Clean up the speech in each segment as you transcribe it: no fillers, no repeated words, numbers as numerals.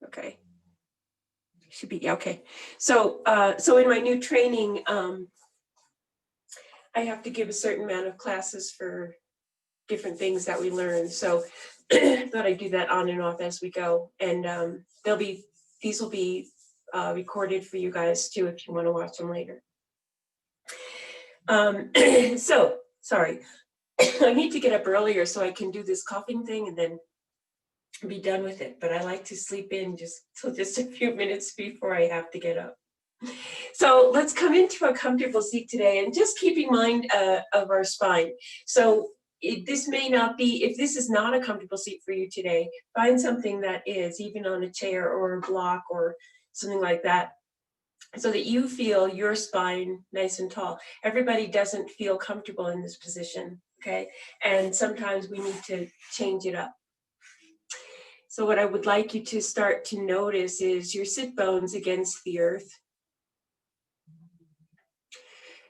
Okay. Should be, okay. So, so in my new training, I have to give a certain amount of classes for different things that we learn. So thought I'd do that on and off as we go. And these will be recorded for you guys too, if you want to watch them later. So, sorry, I need to get up earlier so I can do this coughing thing and then be done with it. But I like to sleep in just a few minutes before I have to get up. So let's come into a comfortable seat today, and just keep in mind of our spine. So this may not be, if this is not a comfortable seat for you today, find something that is, even on a chair or a block or something like that, so that you feel your spine nice and tall. Everybody doesn't feel comfortable in this position, okay? And sometimes we need to change it up. So what I would like you to start to notice is your sit bones against the earth.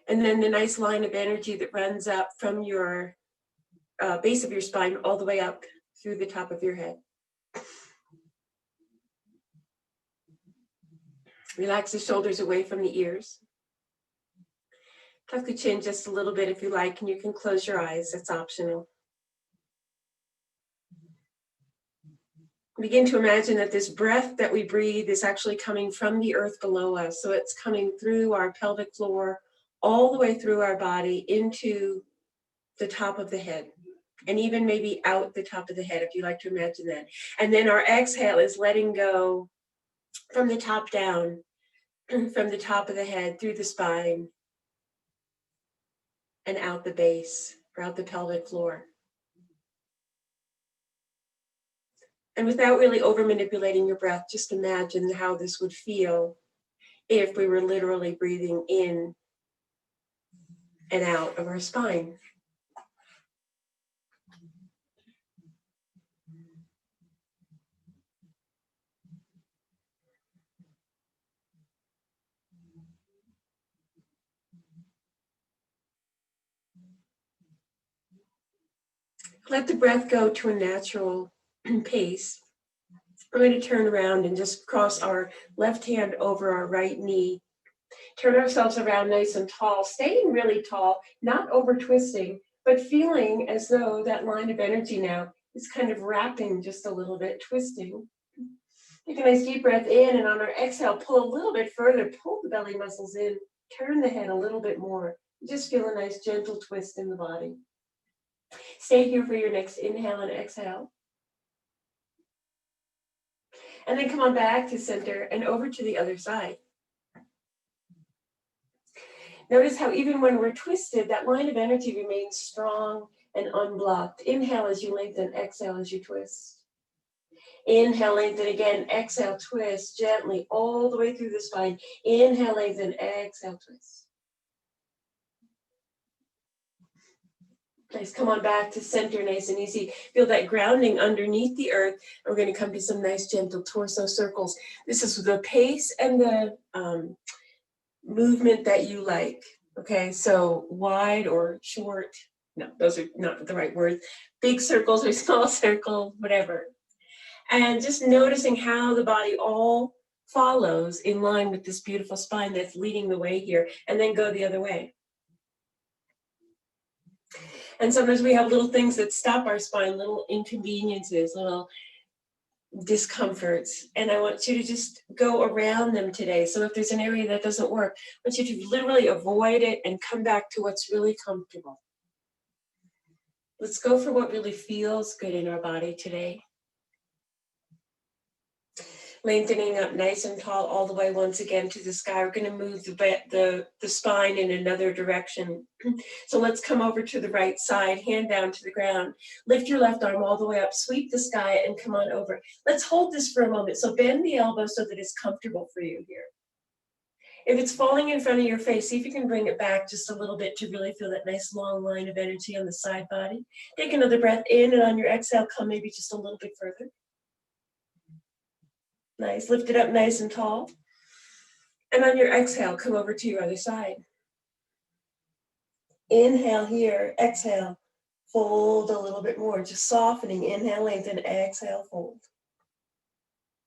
And then the nice line of energy that runs up from your base of your spine all the way up through the top of your head. Relax the shoulders away from the ears. Tuck the chin just a little bit if you like, and you can close your eyes, that's optional. Begin to imagine that this breath that we breathe is actually coming from the earth below us. So it's coming through our pelvic floor, all the way through our body into the top of the head, and even maybe out the top of the head, if you like to imagine that. And then our exhale is letting go from the top down, from the top of the head, through the spine, and out the base, or out the pelvic floor. And without really over manipulating your breath, just imagine how this would feel if we were literally breathing in and out of our spine. Let the breath go to a natural pace. We're going to turn around and just cross our left hand over our right knee. Turn ourselves around nice and tall, staying really tall, not over twisting, but feeling as though that line of energy now is kind of wrapping just a little bit, twisting. Take a nice deep breath in, and on our exhale, pull a little bit further, pull the belly muscles in, turn the head a little bit more. Just feel a nice gentle twist in the body. Stay here for your next inhale and exhale. And then come on back to center and over to the other side. Notice how even when we're twisted, that line of energy remains strong and unblocked. Inhale as you lengthen, exhale as you twist. Inhale, lengthen again, exhale, twist gently all the way through the spine. Inhale, lengthen, exhale, twist. Nice, come on back to center, nice and easy. Feel that grounding underneath the earth. We're going to come to some nice gentle torso circles. This is the pace and the movement that you like. Okay, so wide or short, no, those are not the right words. Big circles or small circles, whatever. And just noticing how the body all follows in line with this beautiful spine that's leading the way here, and then go the other way. And sometimes we have little things that stop our spine, little inconveniences, little discomforts. And I want you to just go around them today. So if there's an area that doesn't work, I want you to literally avoid it and come back to what's really comfortable. Let's go for what really feels good in our body today. Lengthening up nice and tall all the way once again to the sky. We're going to move the spine in another direction. So let's come over to the right side, hand down to the ground. Lift your left arm all the way up, sweep the sky, and come on over. Let's hold this for a moment. So bend the elbow so that it's comfortable for you here. If it's falling in front of your face, see if you can bring it back just a little bit to really feel that nice long line of energy on the side body. Take another breath in, and on your exhale, come maybe just a little bit further. Nice, lift it up nice and tall. And on your exhale, come over to your other side. Inhale here, exhale, fold a little bit more, just softening. Inhale, lengthen, exhale, fold.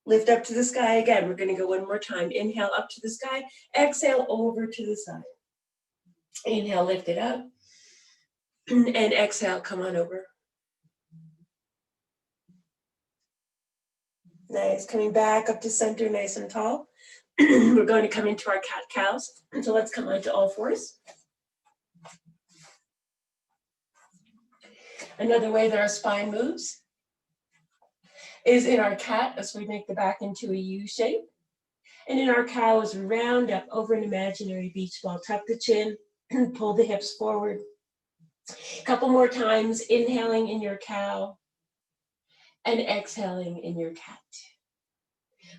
Lift up to the sky again. We're going to go one more time. Inhale up to the sky. Exhale over to the side. Inhale, lift it up. And exhale, come on over. Nice. Coming back up to center, nice and tall. We're going to come into our cat-cows. So let's come onto all fours. Another way that our spine moves is in our cat as we make the back into a U shape. And in our cow as we round up over an imaginary beach ball. Tuck the chin, pull the hips forward. A couple more times, inhaling in your cow and exhaling in your cat.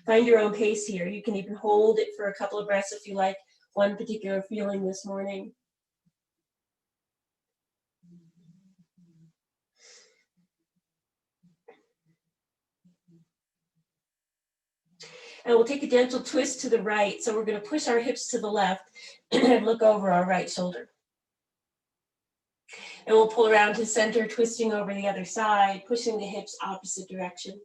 Find your own pace here. You can even hold it for a couple of breaths if you like one particular feeling this morning. And we'll take a gentle twist to the right. So we're going to push our hips to the left and look over our right shoulder. And we'll pull around to center, twisting over the other side, pushing the hips opposite direction.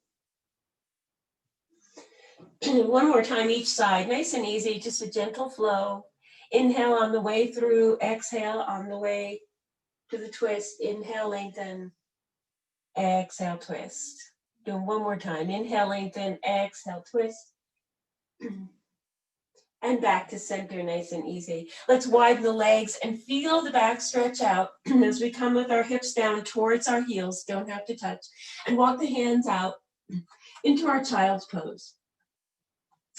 One more time each side, nice and easy, just a gentle flow. Inhale on the way through, exhale on the way to the twist. Inhale, lengthen, exhale, twist. Doing one more time. Inhale, lengthen, exhale, twist. And back to center, nice and easy. Let's widen the legs and feel the back stretch out as we come with our hips down towards our heels, don't have to touch, and walk the hands out into our child's pose.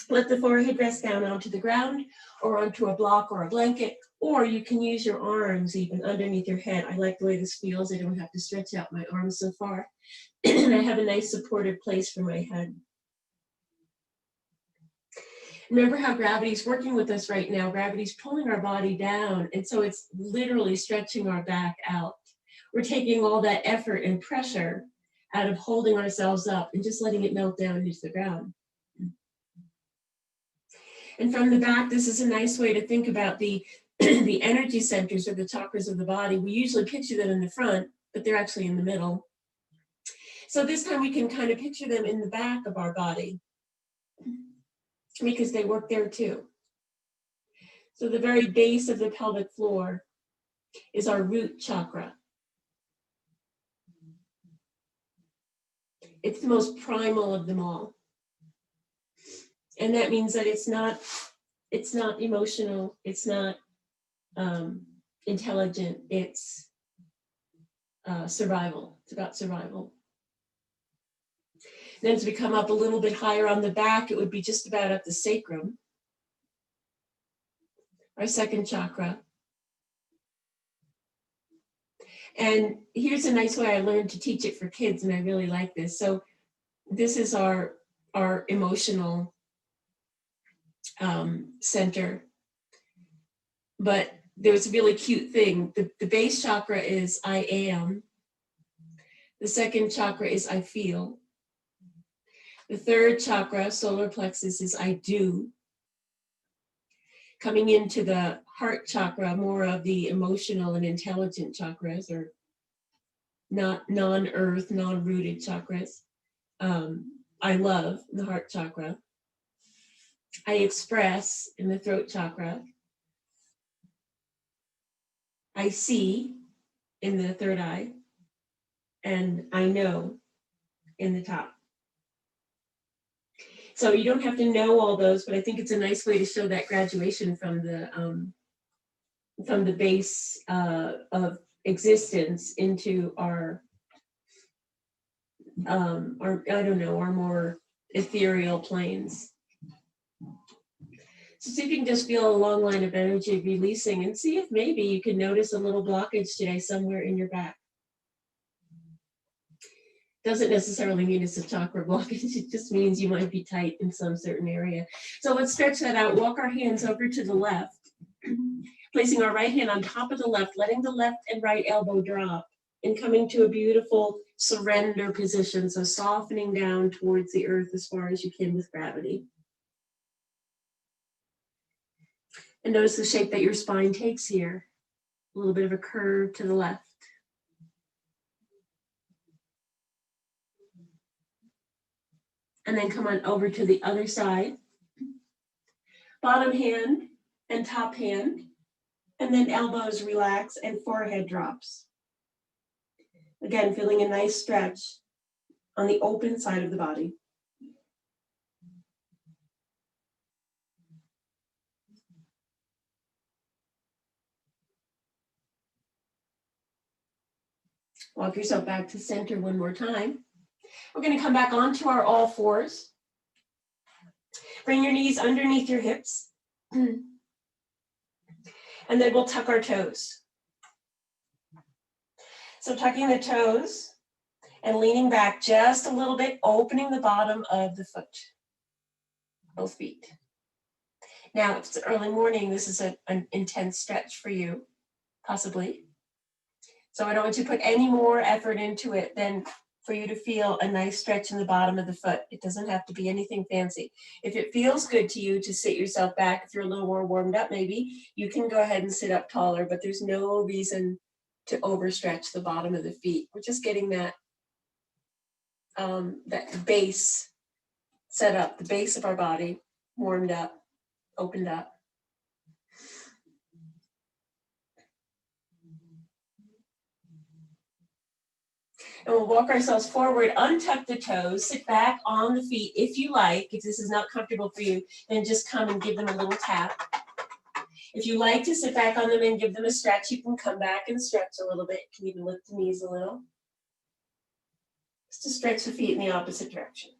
Let the forehead rest down onto the ground or onto a block or a blanket, or you can use your arms even underneath your head. I like the way this feels. I don't have to stretch out my arms so far. And I have a nice supportive place for my head. Remember how gravity's working with us right now. Gravity's pulling our body down, and so it's literally stretching our back out. We're taking all that effort and pressure out of holding ourselves up and just letting it melt down into the ground. And from the back, this is a nice way to think about the energy centers or the chakras of the body. We usually picture them in the front, but they're actually in the middle. So this time we can kind of picture them in the back of our body, because they work there too. So the very base of the pelvic floor is our root chakra. It's the most primal of them all. And that means that it's not emotional, it's not intelligent, it's survival. It's about survival. Then as we come up a little bit higher on the back, it would be just about at the sacrum, our second chakra. And here's a nice way I learned to teach it for kids, and I really like this. So this is our emotional center. But there's a really cute thing. The base chakra is I am. The second chakra is I feel. The third chakra, solar plexus, is I do. Coming into the heart chakra, more of the emotional and intelligent chakras, or not non-earth, non-rooted chakras. I love in the heart chakra. I express in the throat chakra. I see in the third eye. And I know in the top. So you don't have to know all those, but I think it's a nice way to show that graduation from the base of existence into our our more ethereal planes. So see if you can just feel a long line of energy releasing, and see if maybe you can notice a little blockage today somewhere in your back. Doesn't necessarily mean it's a chakra blockage, it just means you might be tight in some certain area. So let's stretch that out. Walk our hands over to the left, placing our right hand on top of the left, letting the left and right elbow drop, and coming to a beautiful surrender position. So softening down towards the earth as far as you can with gravity. And notice the shape that your spine takes here. A little bit of a curve to the left. And then come on over to the other side. Bottom hand and top hand. And then elbows relax and forehead drops. Again, feeling a nice stretch on the open side of the body. Walk yourself back to center one more time. We're going to come back onto our all fours. Bring your knees underneath your hips. And then we'll tuck our toes. So tucking the toes and leaning back just a little bit, opening the bottom of the foot, both feet. Now, if it's early morning, this is an intense stretch for you, possibly. So I don't want you to put any more effort into it than for you to feel a nice stretch in the bottom of the foot. It doesn't have to be anything fancy. If it feels good to you to sit yourself back, if you're a little more warmed up maybe, you can go ahead and sit up taller, but there's no reason to overstretch the bottom of the feet. We're just getting that, that base set up, the base of our body warmed up, opened up. And we'll walk ourselves forward, untuck the toes, sit back on the feet if you like. If this is not comfortable for you, then just come and give them a little tap. If you like to sit back on them and give them a stretch, you can come back and stretch a little bit. You can even lift the knees a little. Just to stretch the feet in the opposite direction.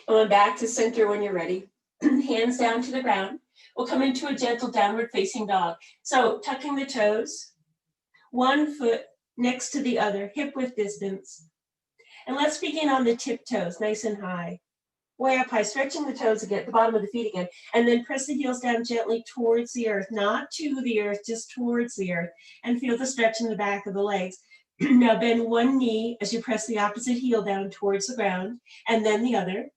Going back to center when you're ready. Hands down to the ground. We'll come into a gentle downward facing dog. So tucking the toes, one foot next to the other, hip width distance. And let's begin on the tiptoes, nice and high. Way up high, stretching the toes again, the bottom of the feet again, and then press the heels down gently towards the earth, not to the earth, just towards the earth, and feel the stretch in the back of the legs. Now bend one knee as you press the opposite heel down towards the ground, and then the other.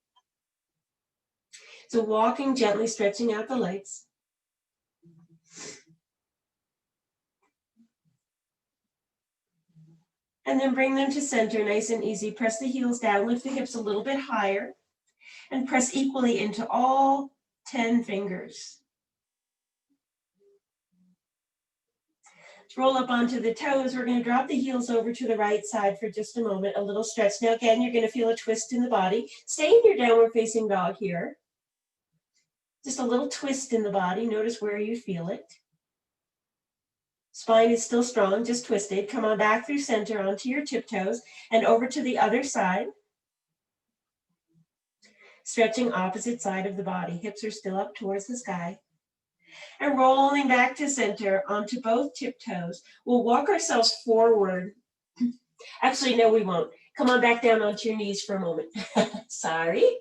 So walking gently, stretching out the legs. And then bring them to center, nice and easy. Press the heels down, lift the hips a little bit higher, and press equally into all 10 fingers. Let's roll up onto the toes. We're going to drop the heels over to the right side for just a moment, a little stretch. Now again, you're going to feel a twist in the body. Stay in your downward facing dog here. Just a little twist in the body. Notice where you feel it. Spine is still strong, just twisted. Come on back through center onto your tiptoes and over to the other side. Stretching opposite side of the body. Hips are still up towards the sky. And rolling back to center onto both tiptoes. We'll walk ourselves forward. Actually, no, we won't. Come on back down onto your knees for a moment. Sorry.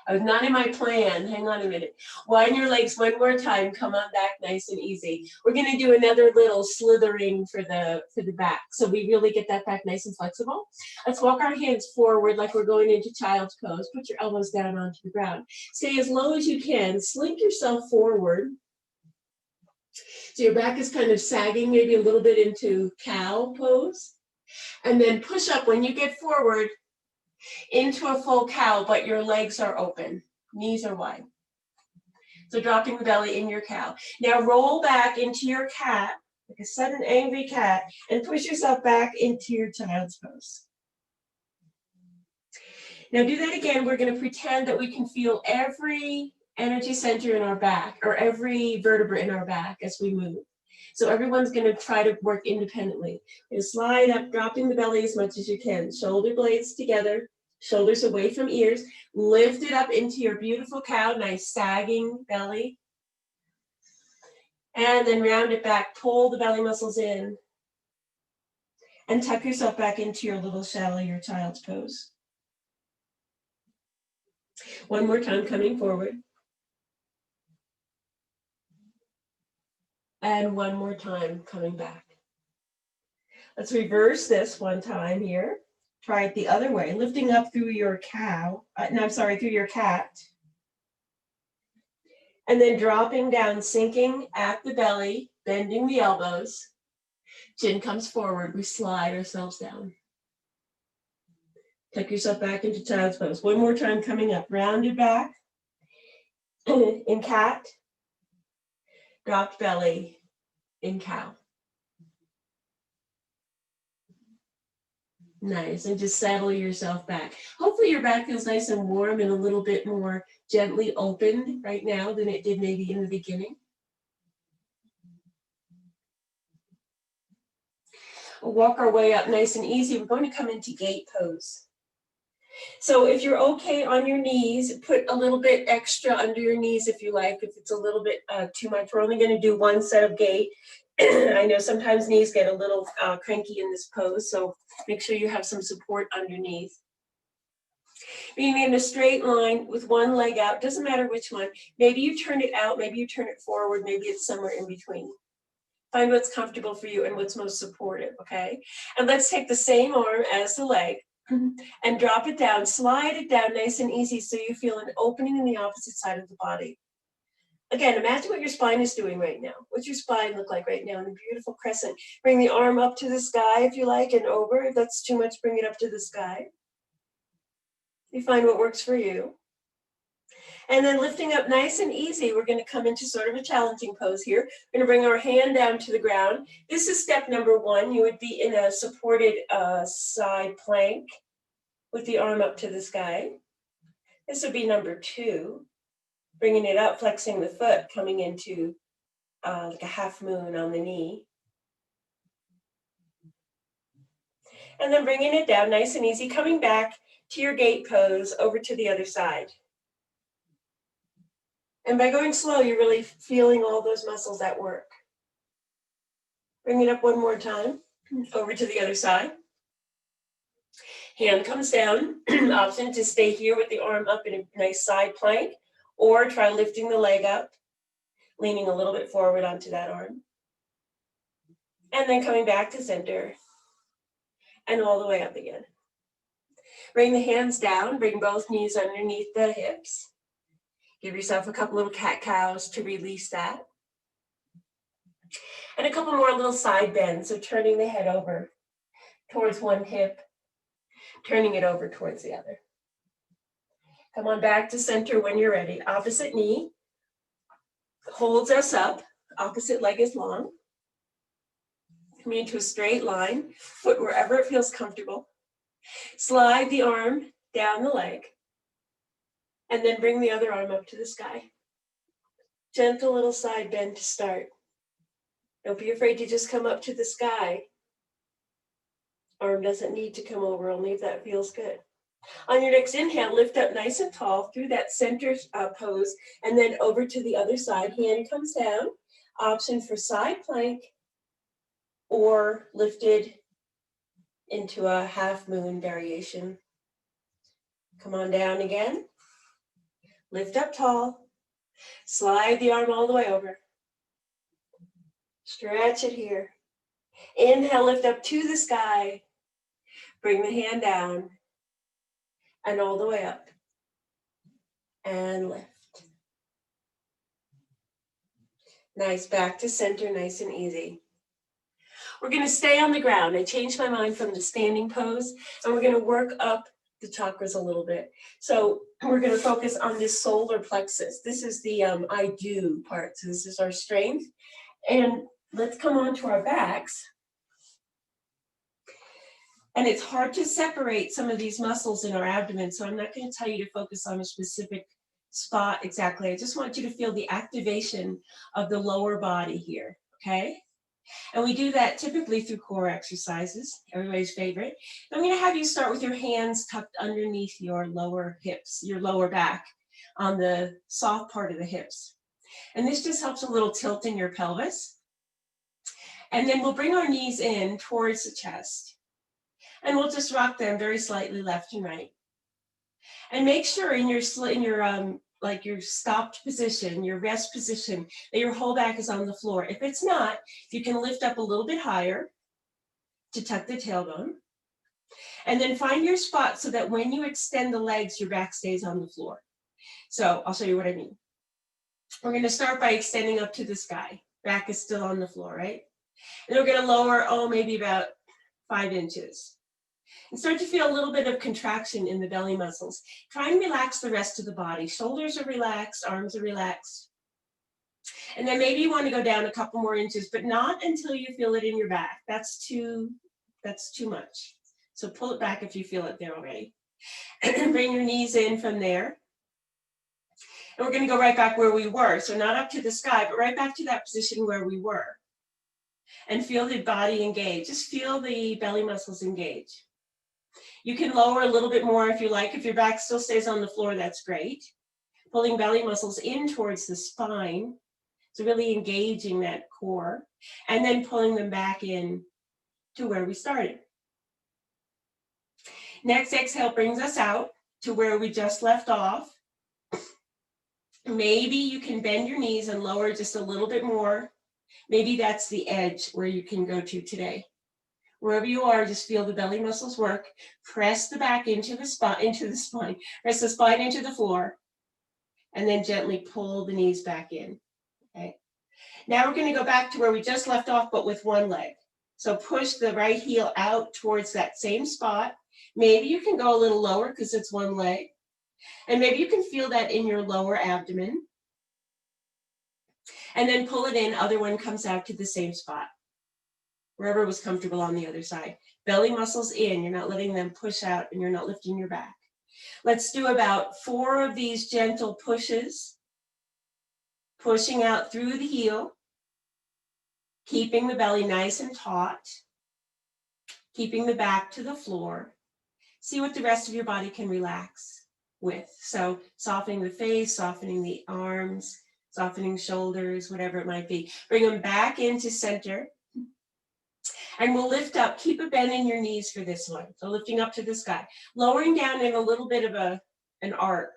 I was not in my plan. Hang on a minute. Wind your legs one more time. Come on back nice and easy. We're going to do another little slithering for the back. So we really get that back nice and flexible. Let's walk our hands forward like we're going into child's pose. Put your elbows down onto the ground. Stay as low as you can. Slink yourself forward. So your back is kind of sagging maybe a little bit into cow pose. And then push up when you get forward into a full cow, but your legs are open, knees are wide. So dropping the belly in your cow. Now roll back into your cat, like a sudden angry cat, and push yourself back into your child's pose. Now do that again. We're going to pretend that we can feel every energy center in our back, or every vertebra in our back as we move. So everyone's going to try to work independently. You're going to slide up, dropping the belly as much as you can. Shoulder blades together, shoulders away from ears. Lift it up into your beautiful cow, nice sagging belly. And then round it back, pull the belly muscles in. And tuck yourself back into your little shallower child's pose. One more time, coming forward. And one more time, coming back. Let's reverse this one time here. Try it the other way, lifting up through your through your cat. And then dropping down, sinking at the belly, bending the elbows. Chin comes forward, we slide ourselves down. Tuck yourself back into child's pose. One more time coming up. Rounded back in cat. Dropped belly in cow. Nice, and just settle yourself back. Hopefully your back feels nice and warm and a little bit more gently opened right now than it did maybe in the beginning. We'll walk our way up nice and easy. We're going to come into gate pose. So if you're okay on your knees, put a little bit extra under your knees if you like, if it's a little bit too much. We're only going to do one set of gate. I know sometimes knees get a little cranky in this pose, so make sure you have some support underneath. Being in a straight line with one leg out, doesn't matter which one. Maybe you turn it out, maybe you turn it forward, maybe it's somewhere in between. Find what's comfortable for you and what's most supportive, okay? And let's take the same arm as the leg and drop it down, slide it down nice and easy so you feel an opening in the opposite side of the body. Again, imagine what your spine is doing right now. What's your spine look like right now in a beautiful crescent? Bring the arm up to the sky if you like and over. If that's too much, bring it up to the sky. You find what works for you. And then lifting up nice and easy, we're going to come into sort of a challenging pose here. We're going to bring our hand down to the ground. This is step number one. You would be in a supported side plank with the arm up to the sky. This would be number two. Bringing it up, flexing the foot, coming into like a half moon on the knee. And then bringing it down nice and easy, coming back to your gate pose over to the other side. And by going slow, you're really feeling all those muscles at work. Bring it up one more time, over to the other side. Hand comes down, option to stay here with the arm up in a nice side plank, or try lifting the leg up, leaning a little bit forward onto that arm. And then coming back to center and all the way up again. Bring the hands down, bring both knees underneath the hips. Give yourself a couple little cat-cows to release that. And a couple more little side bends, so turning the head over towards one hip, turning it over towards the other. Come on back to center when you're ready. Opposite knee holds us up, opposite leg is long. Coming into a straight line, foot wherever it feels comfortable. Slide the arm down the leg, and then bring the other arm up to the sky. Gentle little side bend to start. Don't be afraid to just come up to the sky. Arm doesn't need to come over, only if that feels good. On your next inhale, lift up nice and tall through that center pose, and then over to the other side. Hand comes down. Option for side plank or lifted into a half moon variation. Come on down again. Lift up tall. Slide the arm all the way over. Stretch it here. Inhale, lift up to the sky. Bring the hand down. And all the way up. And lift. Nice, back to center, nice and easy. We're going to stay on the ground. I changed my mind from the standing pose, and we're going to work up the chakras a little bit. So we're going to focus on this solar plexus. This is the I do part. So this is our strength. And let's come on to our backs. And it's hard to separate some of these muscles in our abdomen, so I'm not going to tell you to focus on a specific spot exactly. I just want you to feel the activation of the lower body here, okay? And we do that typically through core exercises, everybody's favorite. I'm going to have you start with your hands tucked underneath your lower hips, your lower back, on the soft part of the hips. And this just helps a little tilt in your pelvis. And then we'll bring our knees in towards the chest. And we'll just rock them very slightly left and right. And make sure in your like your stopped position, your rest position, that your whole back is on the floor. If it's not, you can lift up a little bit higher to tuck the tailbone. And then find your spot so that when you extend the legs, your back stays on the floor. So I'll show you what I mean. We're going to start by extending up to the sky. Back is still on the floor, right? And we're going to lower, maybe about 5 inches. And start to feel a little bit of contraction in the belly muscles. Try and relax the rest of the body. Shoulders are relaxed, arms are relaxed. And then maybe you want to go down a couple more inches, but not until you feel it in your back. That's too much. So pull it back if you feel it there already. And bring your knees in from there. And we're going to go right back where we were. So not up to the sky, but right back to that position where we were. And feel the body engage. Just feel the belly muscles engage. You can lower a little bit more if you like. If your back still stays on the floor, that's great. Pulling belly muscles in towards the spine. So really engaging that core. And then pulling them back in to where we started. Next exhale brings us out to where we just left off. Maybe you can bend your knees and lower just a little bit more. Maybe that's the edge where you can go to today. Wherever you are, just feel the belly muscles work. Press the back into the spine. Press the spine into the floor. And then gently pull the knees back in. Okay. Now we're going to go back to where we just left off, but with one leg. So push the right heel out towards that same spot. Maybe you can go a little lower because it's one leg. And maybe you can feel that in your lower abdomen. And then pull it in, other one comes out to the same spot. Wherever was comfortable on the other side. Belly muscles in, you're not letting them push out and you're not lifting your back. Let's do about 4 of these gentle pushes. Pushing out through the heel. Keeping the belly nice and taut. Keeping the back to the floor. See what the rest of your body can relax with. So softening the face, softening the arms, softening shoulders, whatever it might be. Bring them back into center. And we'll lift up. Keep a bend in your knees for this one. So lifting up to the sky. Lowering down in a little bit of an arc.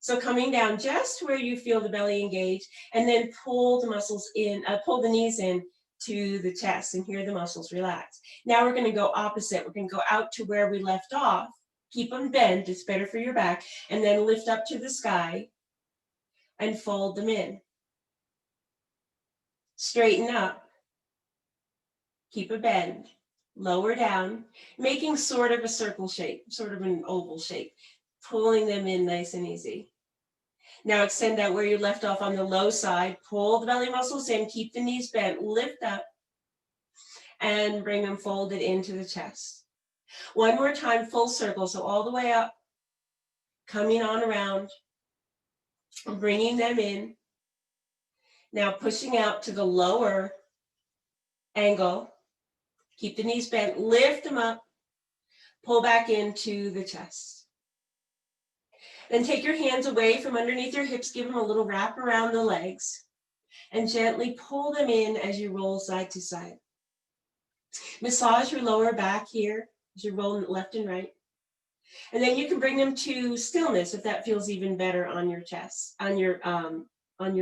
So coming down just where you feel the belly engage, and then pull the muscles in, pull the knees in to the chest, and hear the muscles relax. Now we're going to go opposite. We're going to go out to where we left off. Keep them bent. It's better for your back. And then lift up to the sky and fold them in. Straighten up. Keep a bend. Lower down, making sort of a circle shape, sort of an oval shape. Pulling them in nice and easy. Now extend out where you left off on the low side. Pull the belly muscles in. Keep the knees bent. Lift up. And bring them folded into the chest. One more time, full circle. So all the way up. Coming on around. Bringing them in. Now pushing out to the lower angle. Keep the knees bent. Lift them up. Pull back into the chest. Then take your hands away from underneath your hips, give them a little wrap around the legs, and gently pull them in as you roll side to side. Massage your lower back here as you roll left and right. And then you can bring them to stillness if that feels even better on your chest, on your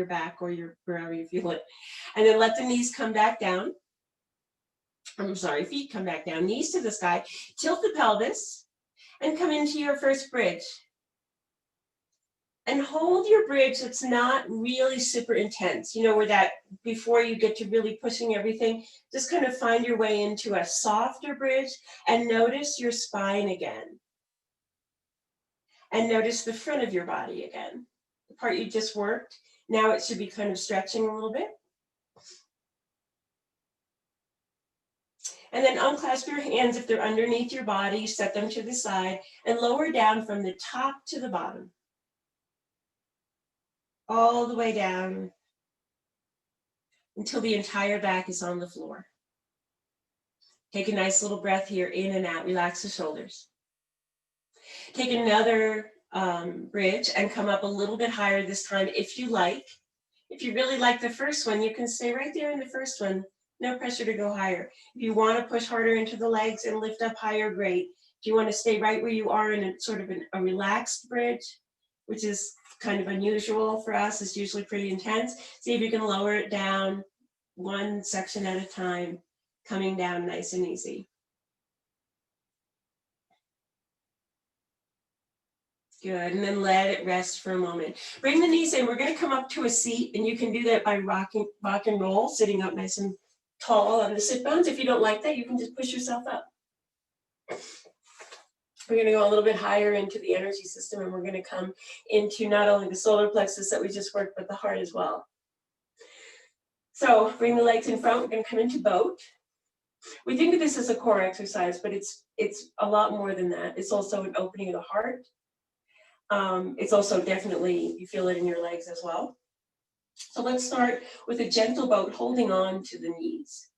back or wherever you feel it. And then let the knees come back down. Feet come back down, knees to the sky. Tilt the pelvis and come into your first bridge. And hold your bridge that's not really super intense, where that before you get to really pushing everything, just kind of find your way into a softer bridge and notice your spine again. And notice the front of your body again. The part you just worked, now it should be kind of stretching a little bit. And then unclasp your hands if they're underneath your body, set them to the side, and lower down from the top to the bottom. All the way down until the entire back is on the floor. Take a nice little breath here, in and out. Relax the shoulders. Take another bridge and come up a little bit higher this time if you like. If you really like the first one, you can stay right there in the first one. No pressure to go higher. If you want to push harder into the legs and lift up higher, great. If you want to stay right where you are in a sort of a relaxed bridge, which is kind of unusual for us, it's usually pretty intense. See if you can lower it down one section at a time, coming down nice and easy. Good, and then let it rest for a moment. Bring the knees in. We're going to come up to a seat, and you can do that by rock and roll, sitting up nice and tall on the sit bones. If you don't like that, you can just push yourself up. We're going to go a little bit higher into the energy system, and we're going to come into not only the solar plexus that we just worked, but the heart as well. So bring the legs in front. We're going to come into boat. We think of this as a core exercise, but it's a lot more than that. It's also an opening of the heart. It's also definitely, you feel it in your legs as well. So let's start with a gentle boat, holding on to the knees.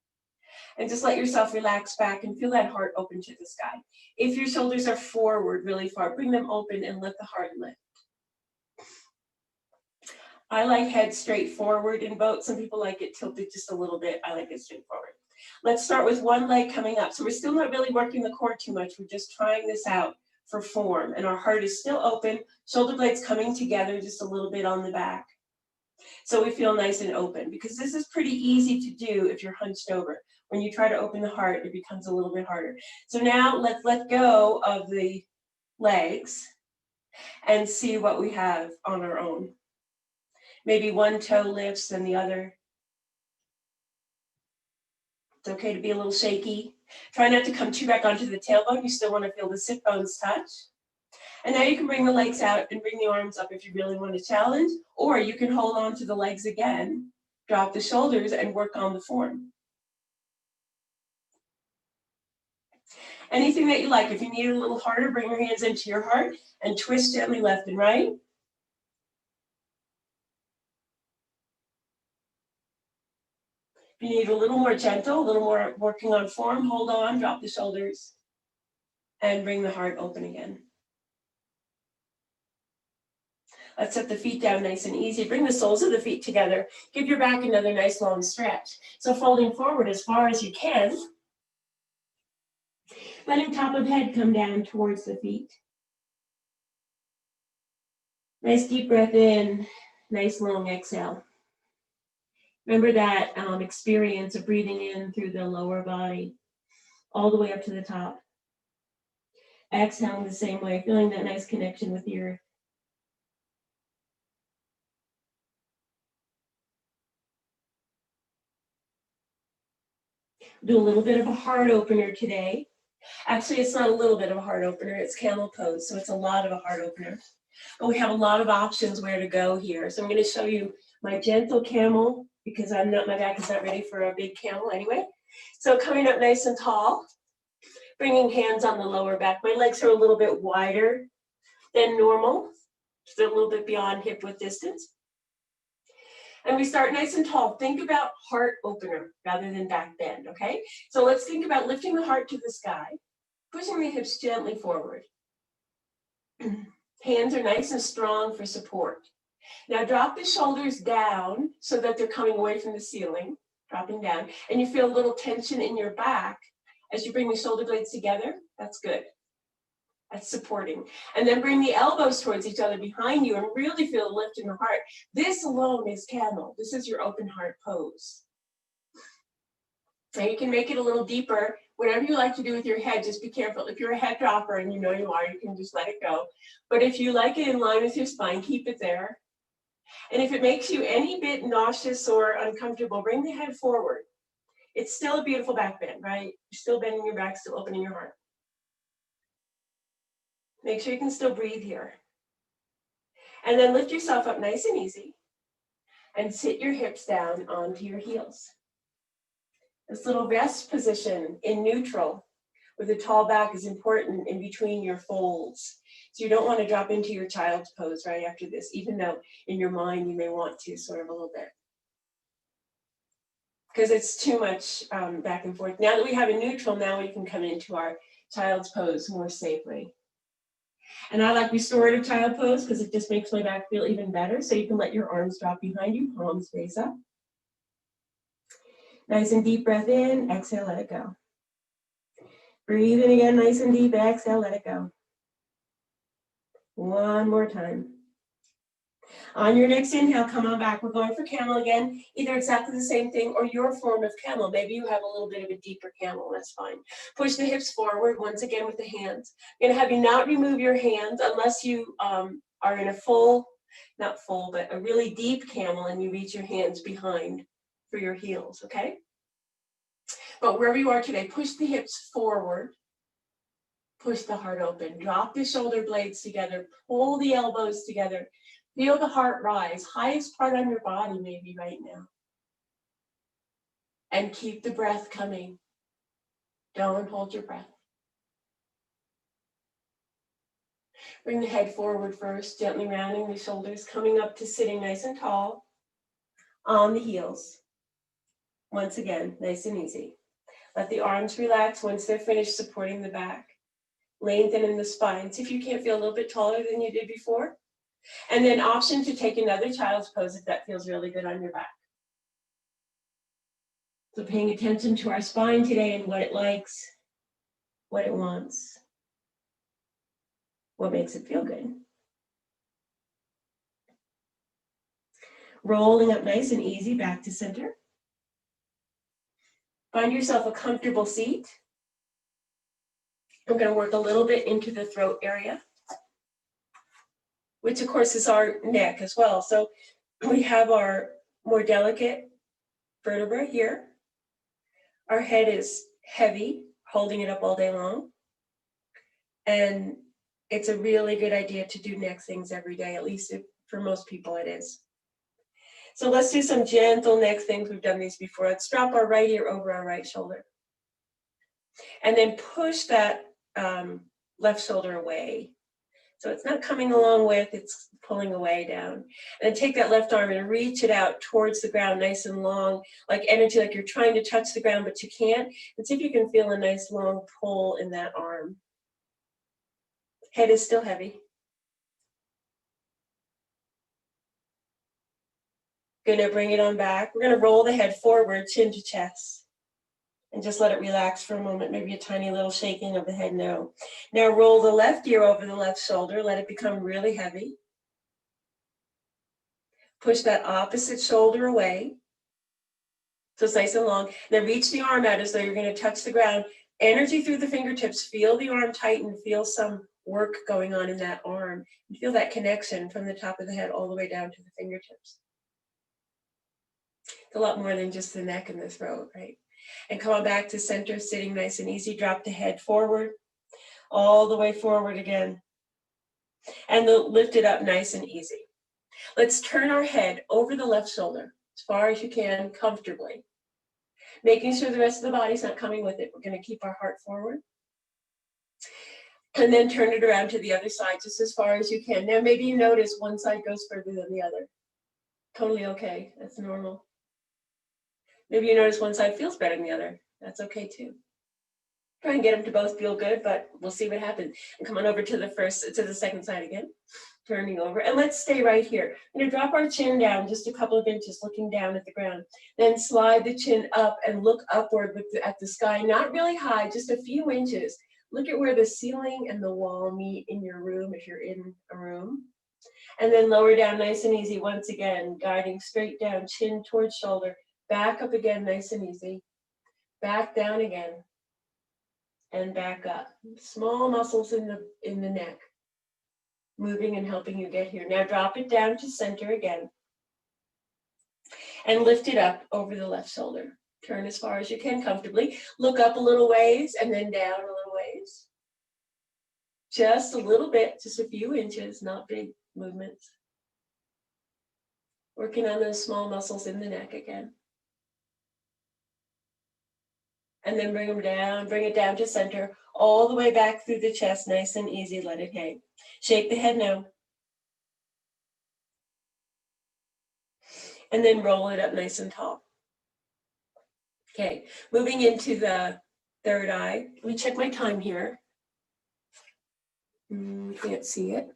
And just let yourself relax back and feel that heart open to the sky. If your shoulders are forward really far, bring them open and let the heart lift. I like head straight forward in boat. Some people like it tilted just a little bit. I like it straight forward. Let's start with one leg coming up. So we're still not really working the core too much. We're just trying this out for form. And our heart is still open. Shoulder blades coming together just a little bit on the back. So we feel nice and open, because this is pretty easy to do if you're hunched over. When you try to open the heart, it becomes a little bit harder. So now let's let go of the legs and see what we have on our own. Maybe one toe lifts and the other. It's okay to be a little shaky. Try not to come too back onto the tailbone. You still want to feel the sit bones touch. And now you can bring the legs out and bring the arms up if you really want to challenge, or you can hold on to the legs again, drop the shoulders, and work on the form. Anything that you like. If you need it a little harder, bring your hands into your heart and twist gently left and right. If you need a little more gentle, a little more working on form, hold on, drop the shoulders, and bring the heart open again. Let's set the feet down nice and easy. Bring the soles of the feet together. Give your back another nice long stretch. So folding forward as far as you can. Letting top of head come down towards the feet. Nice deep breath in, nice long exhale. Remember that experience of breathing in through the lower body, all the way up to the top. Exhaling the same way, feeling that nice connection with the earth. Do a little bit of a heart opener today. Actually, it's not a little bit of a heart opener, it's camel pose, so it's a lot of a heart opener. But we have a lot of options where to go here. So I'm going to show you my gentle camel, because my back is not ready for a big camel anyway. So coming up nice and tall, bringing hands on the lower back. My legs are a little bit wider than normal, just a little bit beyond hip width distance. And we start nice and tall. Think about heart opener rather than back bend, okay? So let's think about lifting the heart to the sky, pushing the hips gently forward. Hands are nice and strong for support. Now drop the shoulders down so that they're coming away from the ceiling, dropping down, and you feel a little tension in your back as you bring the shoulder blades together. That's good. That's supporting. And then bring the elbows towards each other behind you and really feel a lift in the heart. This alone is camel. This is your open heart pose. Now you can make it a little deeper. Whatever you like to do with your head, just be careful. If you're a head dropper, and you know you are, you can just let it go. But if you like it in line with your spine, keep it there. And if it makes you any bit nauseous or uncomfortable, bring the head forward. It's still a beautiful back bend, right? You're still bending your back, still opening your heart. Make sure you can still breathe here. And then lift yourself up nice and easy and sit your hips down onto your heels. This little rest position in neutral with a tall back is important in between your folds. So you don't want to drop into your child's pose right after this, even though in your mind you may want to sort of a little bit. Because it's too much back and forth. Now that we have a neutral, now we can come into our child's pose more safely. And I like restorative child pose because it just makes my back feel even better. So you can let your arms drop behind you, palms face up. Nice and deep breath in, exhale, let it go. Breathe in again, nice and deep, exhale, let it go. One more time. On your next inhale, come on back. We're going for camel again. Either exactly the same thing or your form of camel. Maybe you have a little bit of a deeper camel, that's fine. Push the hips forward once again with the hands. I'm going to have you not remove your hands unless you are in a full, not full, but a really deep camel and you reach your hands behind for your heels, okay? But wherever you are today, push the hips forward. Push the heart open. Drop the shoulder blades together. Pull the elbows together. Feel the heart rise. Highest part on your body maybe right now. And keep the breath coming. Don't hold your breath. Bring the head forward first, gently rounding the shoulders, coming up to sitting nice and tall on the heels. Once again, nice and easy. Let the arms relax once they're finished supporting the back. Lengthen in the spine. See if you can't feel a little bit taller than you did before. And then option to take another child's pose if that feels really good on your back. So paying attention to our spine today and what it likes, what it wants, what makes it feel good. Rolling up nice and easy back to center. Find yourself a comfortable seat. I'm going to work a little bit into the throat area, which of course is our neck as well. So we have our more delicate vertebra here. Our head is heavy, holding it up all day long. And it's a really good idea to do neck things every day, at least for most people it is. So let's do some gentle neck things. We've done these before. Let's drop our right ear over our right shoulder. And then push that left shoulder away. So it's not coming along with, it's pulling away down. And then take that left arm and reach it out towards the ground, nice and long, like energy, like you're trying to touch the ground, but you can't. And see if you can feel a nice long pull in that arm. Head is still heavy. Gonna bring it on back. We're gonna roll the head forward, chin to chest. And just let it relax for a moment, maybe a tiny little shaking of the head, no. Now roll the left ear over the left shoulder, let it become really heavy. Push that opposite shoulder away. So it's nice and long. Then reach the arm out as though you're gonna touch the ground. Energy through the fingertips, feel the arm tighten, feel some work going on in that arm. And feel that connection from the top of the head all the way down to the fingertips. It's a lot more than just the neck and the throat, right? And come on back to center, sitting nice and easy. Drop the head forward, all the way forward again. And lift it up nice and easy. Let's turn our head over the left shoulder as far as you can comfortably. Making sure the rest of the body's not coming with it. We're going to keep our heart forward. And then turn it around to the other side just as far as you can. Now maybe you notice one side goes further than the other. Totally okay. That's normal. Maybe you notice one side feels better than the other. That's okay too. Try and get them to both feel good, but we'll see what happens. And come on over to the second side again. Turning over. And let's stay right here. I'm going to drop our chin down just a couple of inches, looking down at the ground. Then slide the chin up and look upward at the sky. Not really high, just a few inches. Look at where the ceiling and the wall meet in your room, if you're in a room. And then lower down nice and easy once again, guiding straight down, chin towards shoulder. Back up again, nice and easy. Back down again. And back up. Small muscles in the neck. Moving and helping you get here. Now drop it down to center again. And lift it up over the left shoulder. Turn as far as you can comfortably. Look up a little ways and then down a little ways. Just a little bit, just a few inches, not big movements. Working on those small muscles in the neck again. And then bring it down to center, all the way back through the chest, nice and easy, let it hang. Shake the head now. And then roll it up nice and tall. Okay, moving into the third eye. Let me check my time here. Can't see it.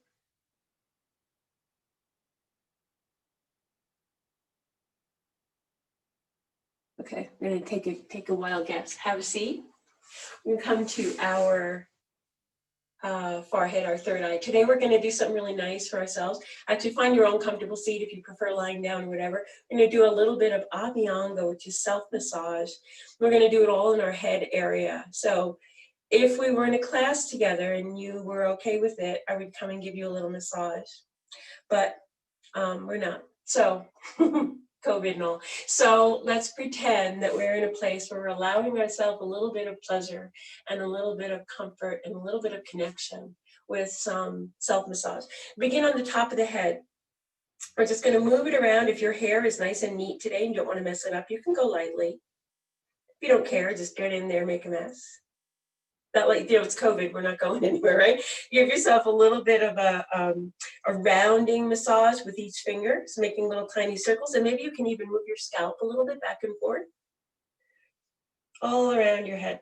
Okay, I'm gonna take a wild guess. Have a seat. We're gonna come to our forehead, our third eye. Today we're gonna do something really nice for ourselves. Actually, find your own comfortable seat if you prefer lying down or whatever. We're gonna do a little bit of abhyanga, which is self-massage. We're gonna do it all in our head area. So if we were in a class together and you were okay with it, I would come and give you a little massage. But we're not. So COVID and all. So let's pretend that we're in a place where we're allowing ourselves a little bit of pleasure and a little bit of comfort and a little bit of connection with some self-massage. Begin on the top of the head. We're just going to move it around. If your hair is nice and neat today and you don't want to mess it up, you can go lightly. If you don't care, just get in there, make a mess. Not like, you know, it's COVID, we're not going anywhere, right? Give yourself a little bit of a rounding massage with each finger, so making little tiny circles, and maybe you can even move your scalp a little bit back and forth, all around your head.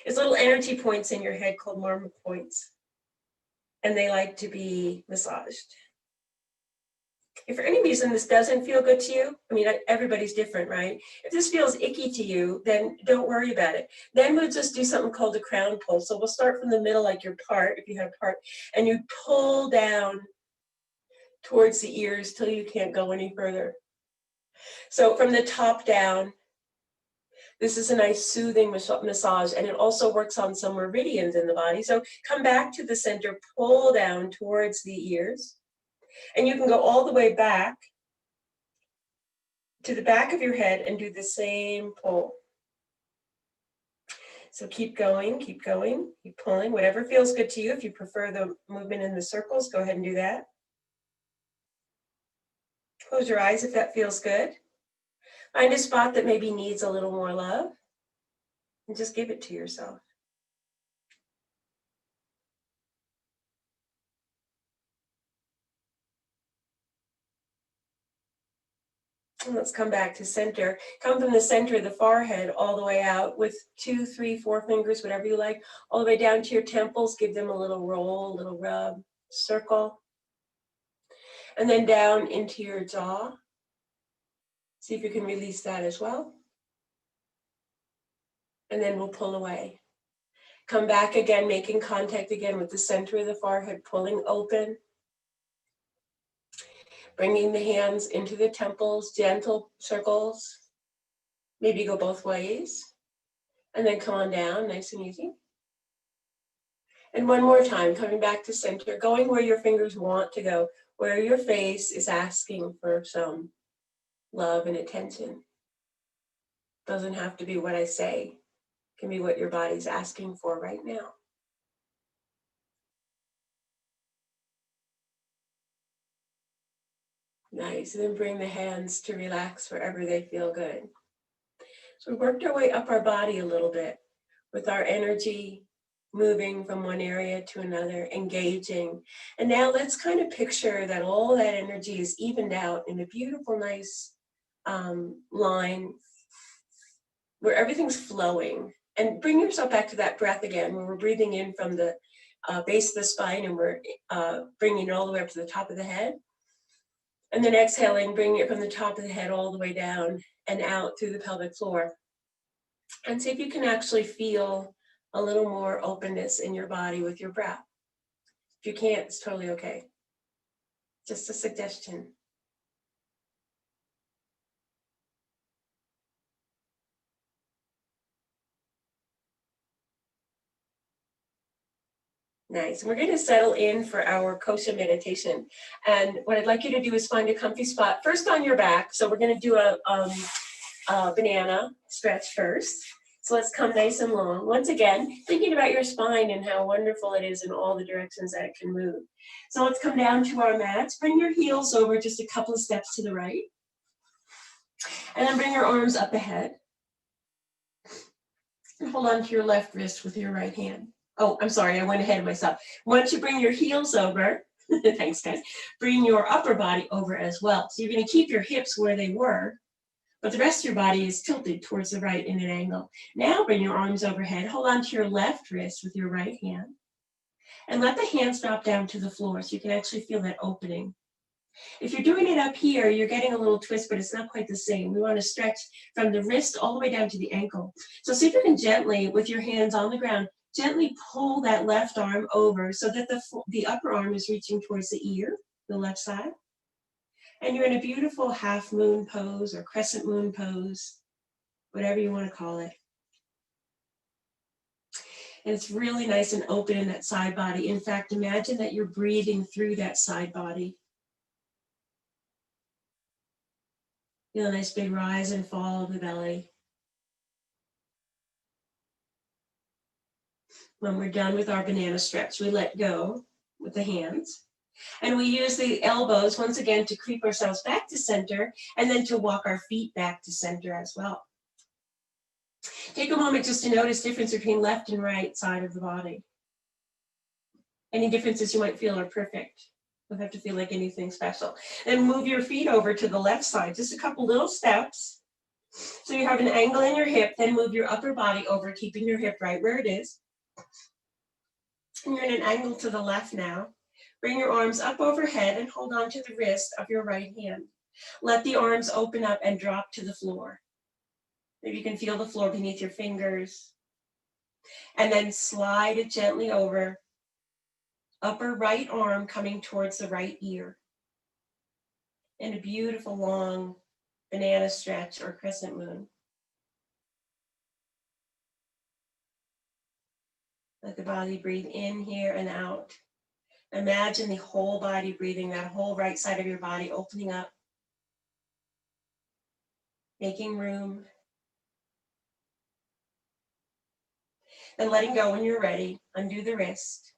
There's little energy points in your head called marma points, and they like to be massaged. If for any reason this doesn't feel good to you, I mean, everybody's different, right? If this feels icky to you, then don't worry about it. Then we'll just do something called a crown pull. So we'll start from the middle, like your part, if you have part, and you pull down towards the ears till you can't go any further. So from the top down, this is a nice soothing massage, and it also works on some meridians in the body. So come back to the center, pull down towards the ears. And you can go all the way back to the back of your head and do the same pull. So keep going, keep pulling, whatever feels good to you. If you prefer the movement in the circles, go ahead and do that. Close your eyes if that feels good. Find a spot that maybe needs a little more love and just give it to yourself. Let's come back to center. Come from the center of the forehead all the way out with 2, 3, 4 fingers, whatever you like, all the way down to your temples. Give them a little roll, a little rub, circle. And then down into your jaw. See if you can release that as well. And then we'll pull away. Come back again, making contact again with the center of the forehead, pulling open. Bringing the hands into the temples, gentle circles. Maybe go both ways. And then come on down, nice and easy. And one more time, coming back to center, going where your fingers want to go, where your face is asking for some love and attention. Doesn't have to be what I say. It can be what your body's asking for right now. Nice, and then bring the hands to relax wherever they feel good. So we worked our way up our body a little bit with our energy moving from one area to another, engaging. And now let's kind of picture that all that energy is evened out in a beautiful, nice line where everything's flowing. And bring yourself back to that breath again, where we're breathing in from the base of the spine and we're bringing it all the way up to the top of the head. And then exhaling, bringing it from the top of the head all the way down and out through the pelvic floor. And see if you can actually feel a little more openness in your body with your breath. If you can't, it's totally okay. Just a suggestion. Nice. We're going to settle in for our Kosha meditation. And what I'd like you to do is find a comfy spot, first on your back. So we're going to do a banana stretch first. So let's come nice and long. Once again, thinking about your spine and how wonderful it is in all the directions that it can move. So let's come down to our mats. Bring your heels over just a couple of steps to the right. And then bring your arms up ahead. And hold on to your left wrist with your right hand. Oh, I'm sorry, I went ahead of myself. Once you bring your heels over, thanks guys, bring your upper body over as well. So you're going to keep your hips where they were, but the rest of your body is tilted towards the right in an angle. Now bring your arms overhead, hold on to your left wrist with your right hand, and let the hands drop down to the floor so you can actually feel that opening. If you're doing it up here, you're getting a little twist, but it's not quite the same. We want to stretch from the wrist all the way down to the ankle. So see if you can gently, with your hands on the ground, gently pull that left arm over so that the upper arm is reaching towards the ear, the left side. And you're in a beautiful half moon pose or crescent moon pose, whatever you want to call it. And it's really nice and open in that side body. In fact, imagine that you're breathing through that side body. Feel a nice big rise and fall of the belly. When we're done with our banana stretch, we let go with the hands. And we use the elbows, once again, to creep ourselves back to center, and then to walk our feet back to center as well. Take a moment just to notice difference between left and right side of the body. Any differences you might feel are perfect. Don't have to feel like anything special. Then move your feet over to the left side, just a couple little steps. So you have an angle in your hip, then move your upper body over, keeping your hip right where it is. And you're in an angle to the left now. Bring your arms up overhead and hold on to the wrist of your right hand. Let the arms open up and drop to the floor. Maybe you can feel the floor beneath your fingers. And then slide it gently over. Upper right arm coming towards the right ear. And a beautiful long banana stretch or crescent moon. Let the body breathe in here and out. Imagine the whole body breathing, that whole right side of your body opening up. Making room. Then letting go when you're ready. Undo the wrist.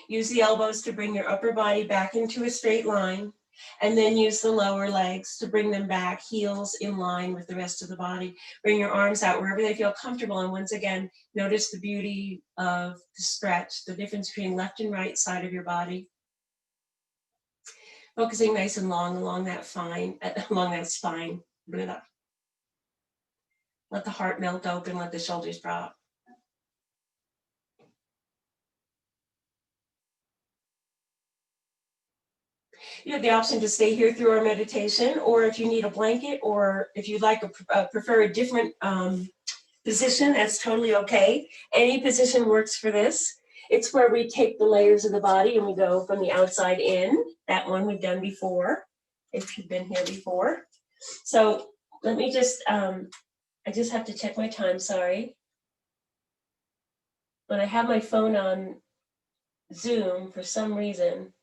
Use the elbows to bring your upper body back into a straight line. And then use the lower legs to bring them back, heels in line with the rest of the body. Bring your arms out wherever they feel comfortable. And once again, notice the beauty of the stretch, the difference between left and right side of your body. Focusing nice and long along that spine. Let the heart melt open, let the shoulders drop. You have the option to stay here through our meditation, or if you need a blanket, or if you'd like prefer a different position, that's totally okay. Any position works for this. It's where we take the layers of the body and we go from the outside in. That one we've done before, if you've been here before. So let me just, I just have to check my time, sorry. But I have my phone on Zoom for some reason.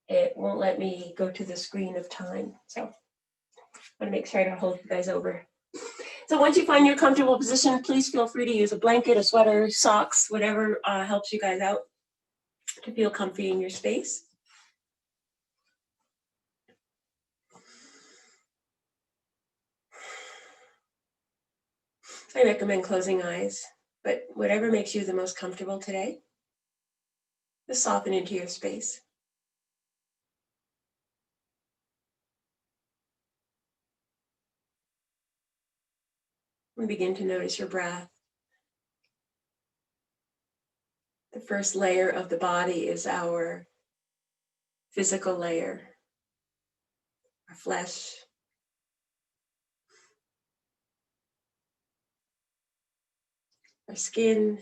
It won't let me go to the screen of time. So I want to make sure I don't hold you guys over. So once you find your comfortable position, please feel free to use a blanket, a sweater, socks, whatever helps you guys out to feel comfy in your space. I recommend closing eyes, but whatever makes you the most comfortable today, just soften into your space. And begin to notice your breath. The first layer of the body is our physical layer, our flesh. Our skin,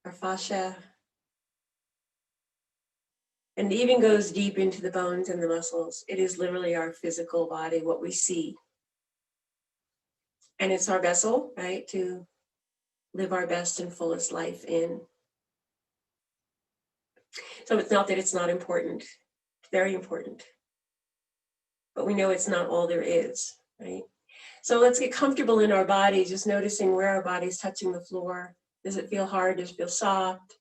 our fascia, and it even goes deep into the bones and the muscles. It is literally our physical body, what we see. And it's our vessel, right, to live our best and fullest life in. So it's not that it's not important, it's very important. But we know it's not all there is, right? So let's get comfortable in our body, just noticing where our body's touching the floor. Does it feel hard? Does it feel soft?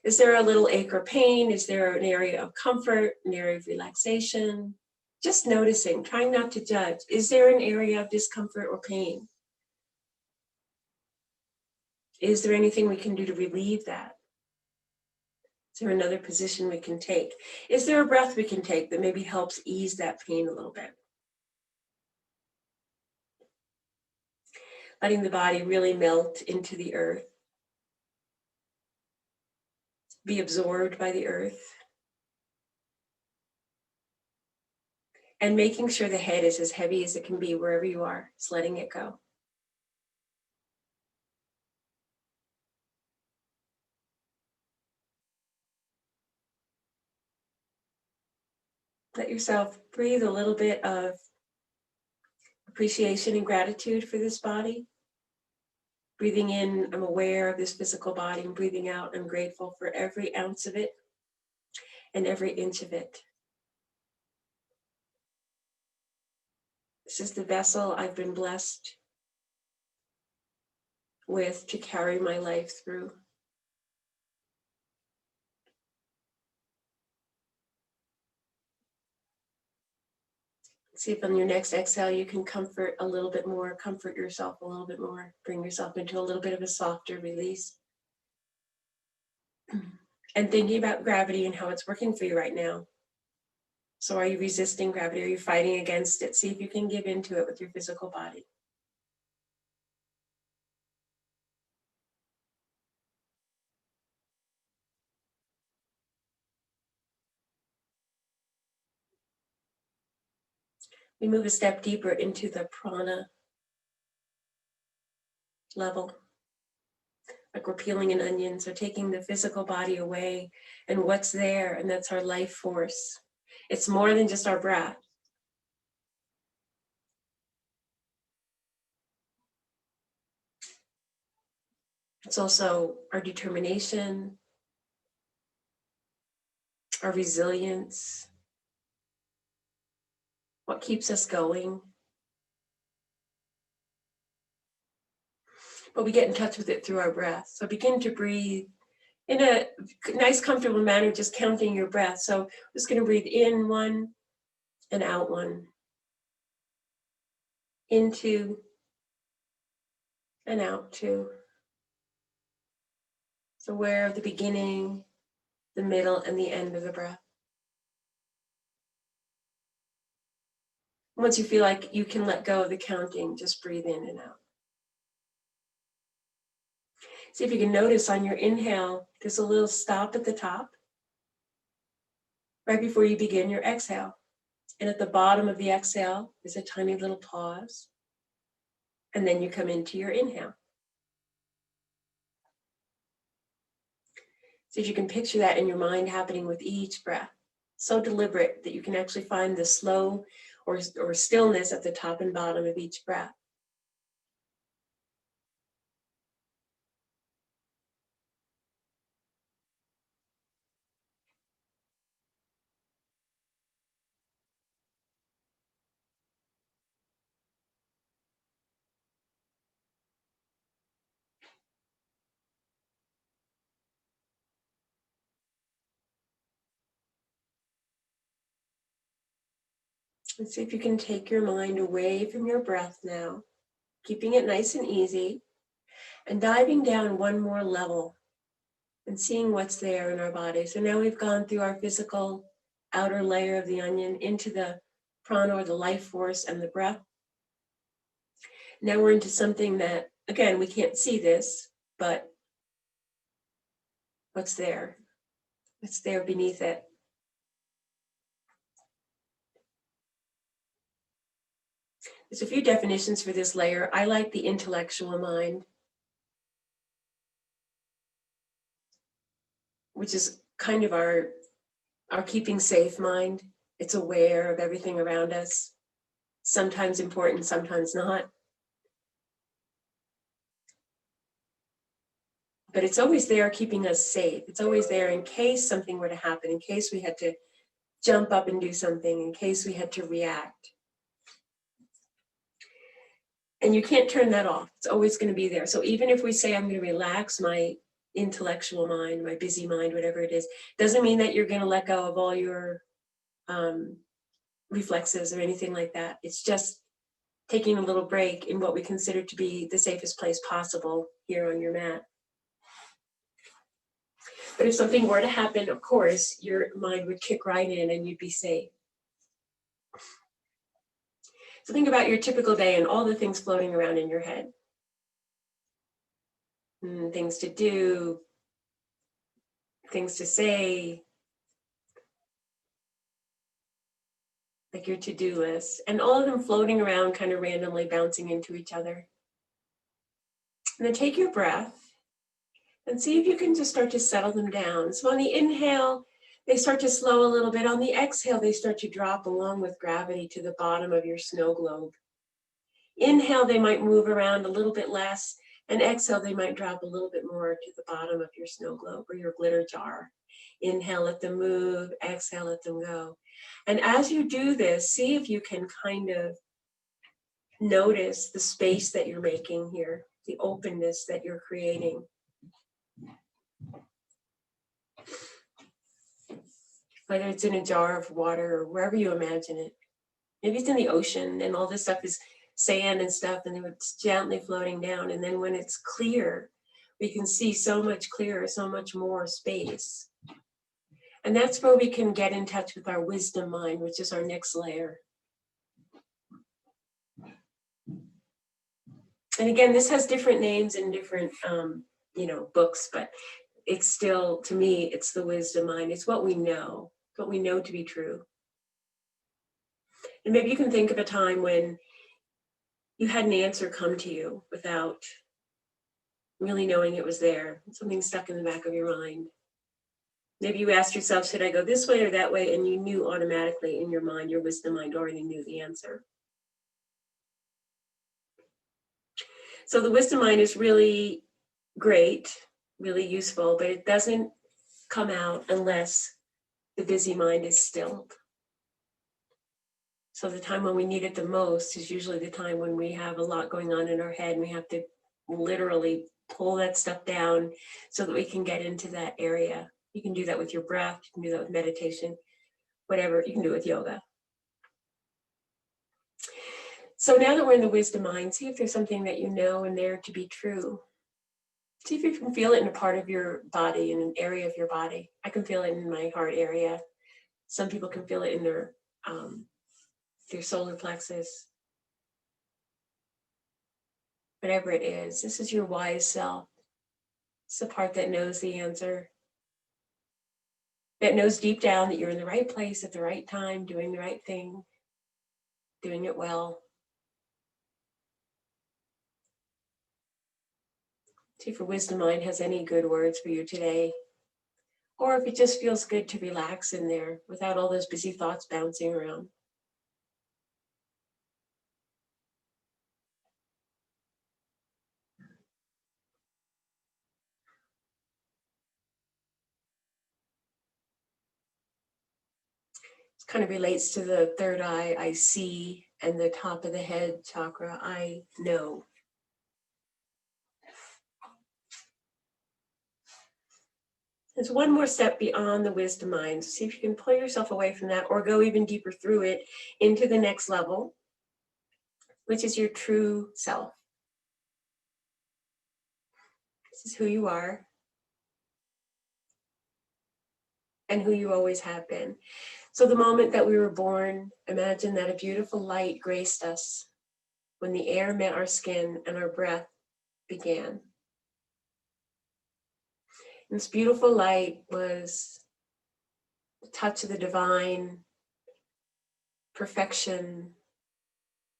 Is there a little ache or pain? Is there an area of comfort, an area of relaxation? Just noticing, trying not to judge. Is there an area of discomfort or pain? Is there anything we can do to relieve that? Is there another position we can take? Is there a breath we can take that maybe helps ease that pain a little bit? Letting the body really melt into the earth. Be absorbed by the earth. And making sure the head is as heavy as it can be wherever you are, just letting it go. Let yourself breathe a little bit of appreciation and gratitude for this body. Breathing in, I'm aware of this physical body, and breathing out, I'm grateful for every ounce of it and every inch of it. This is the vessel I've been blessed with to carry my life through. See if on your next exhale you can comfort a little bit more, comfort yourself a little bit more, bring yourself into a little bit of a softer release. And thinking about gravity and how it's working for you right now. So are you resisting gravity? Are you fighting against it? See if you can give into it with your physical body. We move a step deeper into the prana level, like we're peeling an onion. So taking the physical body away and what's there, and that's our life force. It's more than just our breath. It's also our determination, our resilience, what keeps us going. But we get in touch with it through our breath. So begin to breathe in a nice, comfortable manner, just counting your breath. So I'm just going to breathe in one and out one. In two and out two. So aware of the beginning, the middle, and the end of the breath. Once you feel like you can let go of the counting, just breathe in and out. See if you can notice on your inhale, there's a little stop at the top, right before you begin your exhale. And at the bottom of the exhale, there's a tiny little pause. And then you come into your inhale. See if you can picture that in your mind happening with each breath. So deliberate that you can actually find the slow or stillness at the top and bottom of each breath. And see if you can take your mind away from your breath now, keeping it nice and easy, and diving down one more level and seeing what's there in our body. So now we've gone through our physical outer layer of the onion into the prana, or the life force, and the breath. Now we're into something that, again, we can't see this, but what's there? What's there beneath it? There's a few definitions for this layer. I like the intellectual mind, which is kind of our keeping safe mind. It's aware of everything around us, sometimes important, sometimes not. But it's always there keeping us safe. It's always there in case something were to happen, in case we had to jump up and do something, in case we had to react. And you can't turn that off. It's always going to be there. So even if we say, I'm going to relax my intellectual mind, my busy mind, whatever it is, doesn't mean that you're going to let go of all your reflexes or anything like that. It's just taking a little break in what we consider to be the safest place possible here on your mat. But if something were to happen, of course, your mind would kick right in and you'd be safe. So think about your typical day and all the things floating around in your head. Things to do, things to say, like your to-do list, and all of them floating around, kind of randomly bouncing into each other. And then take your breath and see if you can just start to settle them down. So on the inhale, they start to slow a little bit. On the exhale, they start to drop along with gravity to the bottom of your snow globe. Inhale, they might move around a little bit less, and exhale, they might drop a little bit more to the bottom of your snow globe or your glitter jar. Inhale, let them move. Exhale, let them go. And as you do this, see if you can kind of notice the space that you're making here, the openness that you're creating. Whether it's in a jar of water or wherever you imagine it. Maybe it's in the ocean and all this stuff is sand and stuff and it's gently floating down. And then when it's clear, we can see so much clearer, so much more space. And that's where we can get in touch with our wisdom mind, which is our next layer. And again, this has different names in different, books, but it's still, to me, it's the wisdom mind. It's what we know to be true. And maybe you can think of a time when you had an answer come to you without really knowing it was there. Something stuck in the back of your mind. Maybe you asked yourself, should I go this way or that way? And you knew automatically in your mind, your wisdom mind already knew the answer. So the wisdom mind is really great, really useful, but it doesn't come out unless the busy mind is stilled. So the time when we need it the most is usually the time when we have a lot going on in our head and we have to literally pull that stuff down so that we can get into that area. You can do that with your breath, you can do that with meditation, whatever, you can do it with yoga. So now that we're in the wisdom mind, see if there's something that you know and there to be true. See if you can feel it in a part of your body, in an area of your body. I can feel it in my heart area. Some people can feel it in their solar plexus. Whatever it is, this is your wise self. It's the part that knows the answer. That knows deep down that you're in the right place at the right time, doing the right thing, doing it well. See if your wisdom mind has any good words for you today. Or if it just feels good to relax in there without all those busy thoughts bouncing around. This kind of relates to the third eye, I see, and the top of the head chakra, I know. There's one more step beyond the wisdom mind. See if you can pull yourself away from that or go even deeper through it into the next level, which is your true self. This is who you are and who you always have been. So the moment that we were born, imagine that a beautiful light graced us when the air met our skin and our breath began. And this beautiful light was the touch of the divine, perfection,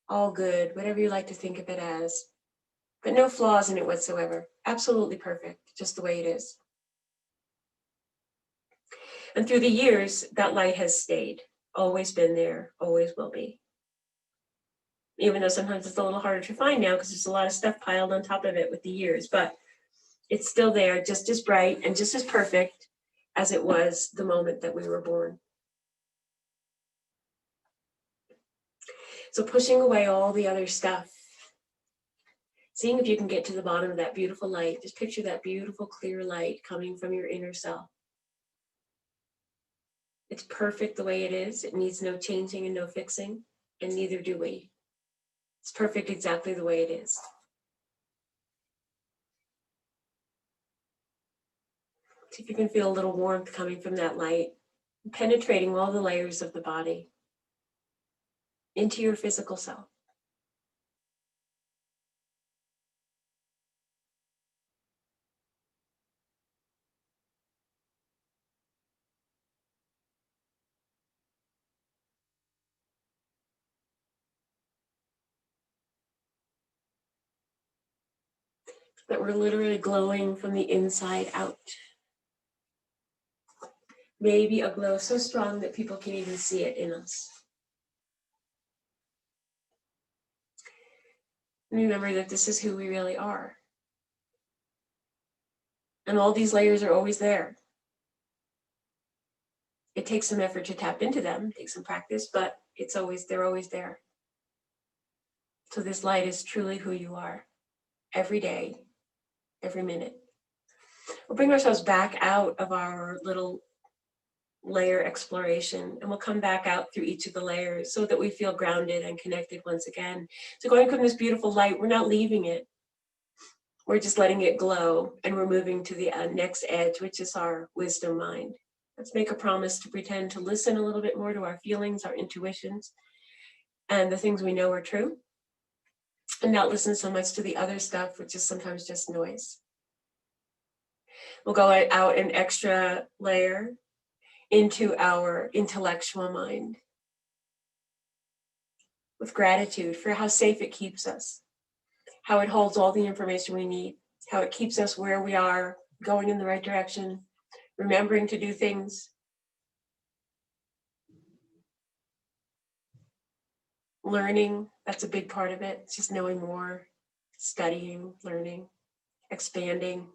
all good, whatever you like to think of it as, but no flaws in it whatsoever. Absolutely perfect, just the way it is. And through the years, that light has stayed, always been there, always will be. Even though sometimes it's a little harder to find now because there's a lot of stuff piled on top of it with the years, but it's still there, just as bright and just as perfect as it was the moment that we were born. So pushing away all the other stuff, seeing if you can get to the bottom of that beautiful light. Just picture that beautiful, clear light coming from your inner self. It's perfect the way it is. It needs no changing and no fixing, and neither do we. It's perfect exactly the way it is. See if you can feel a little warmth coming from that light, penetrating all the layers of the body into your physical self. That we're literally glowing from the inside out. Maybe a glow so strong that people can even see it in us. Remember that this is who we really are. And all these layers are always there. It takes some effort to tap into them, it takes some practice, but they're always there. So this light is truly who you are, every day, every minute. We'll bring ourselves back out of our little layer exploration, and we'll come back out through each of the layers so that we feel grounded and connected once again. So going from this beautiful light, we're not leaving it. We're just letting it glow, and we're moving to the next edge, which is our wisdom mind. Let's make a promise to pretend to listen a little bit more to our feelings, our intuitions, and the things we know are true, and not listen so much to the other stuff, which is sometimes just noise. We'll go out an extra layer into our intellectual mind with gratitude for how safe it keeps us, how it holds all the information we need, how it keeps us where we are, going in the right direction, remembering to do things, learning. That's a big part of it. It's just knowing more, studying, learning, expanding.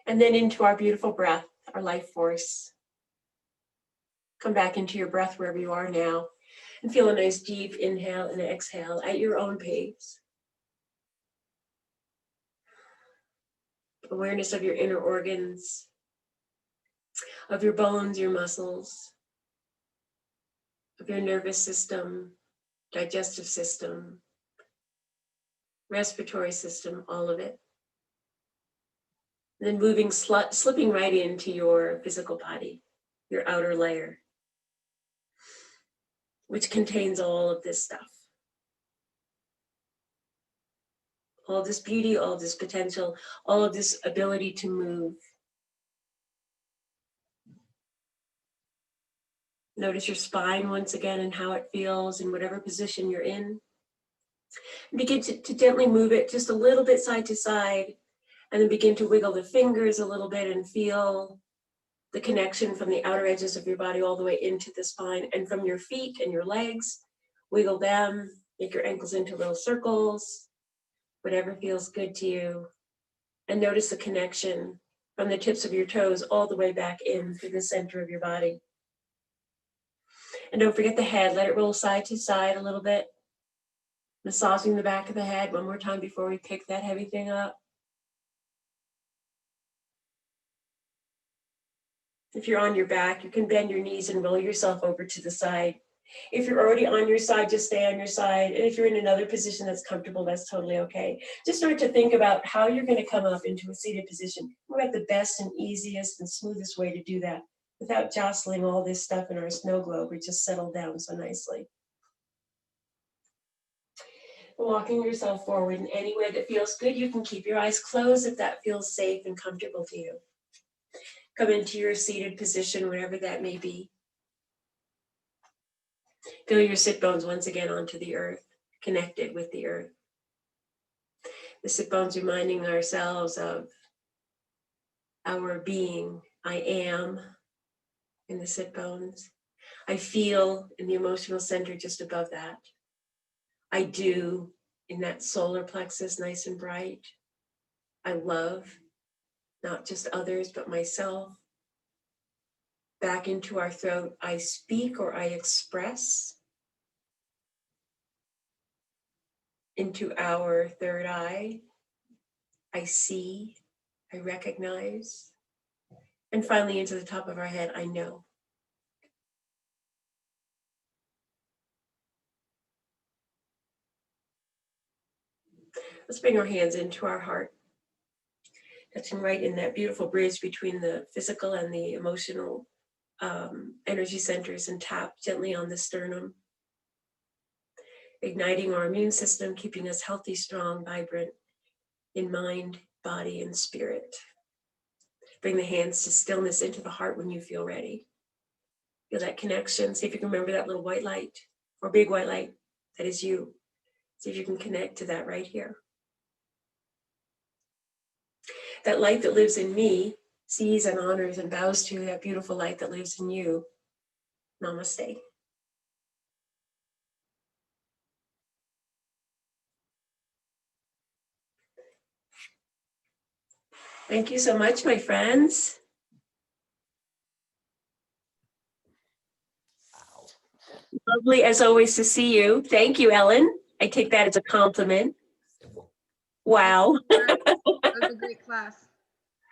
And then into our beautiful breath, our life force. Come back into your breath wherever you are now and feel a nice deep inhale and exhale at your own pace. Awareness of your inner organs, of your bones, your muscles, of your nervous system, digestive system, respiratory system, all of it. And then moving, slipping right into your physical body, your outer layer, which contains all of this stuff. All this beauty, all this potential, all of this ability to move. Notice your spine once again and how it feels in whatever position you're in. Begin to gently move it just a little bit side to side, and then begin to wiggle the fingers a little bit and feel the connection from the outer edges of your body all the way into the spine, and from your feet and your legs, wiggle them, make your ankles into little circles, whatever feels good to you. And notice the connection from the tips of your toes all the way back in through the center of your body. And don't forget the head, let it roll side to side a little bit. Massaging the back of the head one more time before we pick that heavy thing up. If you're on your back, you can bend your knees and roll yourself over to the side. If you're already on your side, just stay on your side. And if you're in another position that's comfortable, that's totally okay. Just start to think about how you're going to come up into a seated position. We're at the best and easiest and smoothest way to do that without jostling all this stuff in our snow globe. We just settle down so nicely. Walking yourself forward in any way that feels good. You can keep your eyes closed if that feels safe and comfortable to you. Come into your seated position, wherever that may be. Feel your sit bones once again onto the earth, connected with the earth. The sit bones reminding ourselves of our being. I am in the sit bones. I feel in the emotional center just above that. I do in that solar plexus, nice and bright. I love not just others, but myself. Back into our throat, I speak or I express. Into our third eye, I see, I recognize. And finally into the top of our head, I know. Let's bring our hands into our heart, touching right in that beautiful bridge between the physical and the emotional energy centers, and tap gently on the sternum, igniting our immune system, keeping us healthy, strong, vibrant in mind, body, and spirit. Bring the hands to stillness into the heart when you feel ready. Feel that connection. See if you can remember that little white light or big white light that is you. See if you can connect to that right here. That light that lives in me sees and honors and bows to that beautiful light that lives in you. Namaste. Thank you so much, my friends. Lovely as always to see you. Thank you, Ellen. I take that as a compliment. Wow. That was a great class.